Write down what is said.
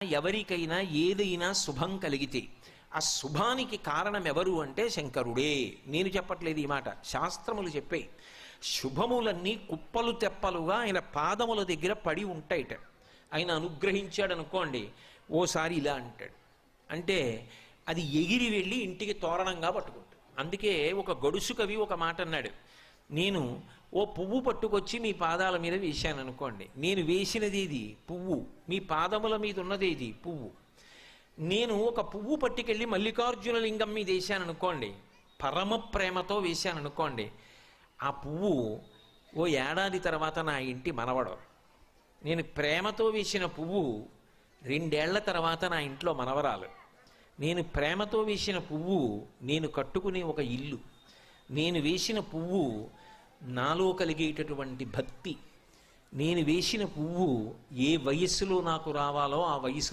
ఎవరికైనా ఏదైనా శుభం కలిగితే ఆ శుభానికి కారణం ఎవరు అంటే శంకరుడే. నేను చెప్పట్లేదు ఈ మాట, శాస్త్రములు చెప్పే. శుభములన్నీ కుప్పలు తెప్పలుగా ఆయన పాదముల దగ్గర పడి ఉంటాయిట. ఆయన అనుగ్రహించాడు అనుకోండి, ఓసారి ఇలా అంటాడు అంటే అది ఎగిరి వెళ్ళి ఇంటికి తోరణంగా పట్టుకుంటాడు. అందుకే ఒక గడుసు కవి ఒక మాట అన్నాడు, నేను ఓ పువ్వు పట్టుకొచ్చి మీ పాదాల మీద వేశాను అనుకోండి, నేను వేసినది ఇది పువ్వు, మీ పాదముల మీద ఉన్నది ఇది పువ్వు. నేను ఒక పువ్వు పట్టుకెళ్ళి మల్లికార్జున లింగం మీద వేశాను అనుకోండి, పరమ ప్రేమతో వేశాను అనుకోండి, ఆ పువ్వు ఓ ఏడాది తర్వాత నా ఇంటి మనవడు. నేను ప్రేమతో వేసిన పువ్వు 2 ఏళ్ల తర్వాత నా ఇంట్లో మనవరాలు. నేను ప్రేమతో వేసిన పువ్వు నేను కట్టుకునే ఒక ఇల్లు. నేను వేసిన పువ్వు నాలో కలిగేటటువంటి భక్తి. నేను వేసిన పువ్వు ఏ వయస్సులో నాకు రావాలో ఆ వయసులో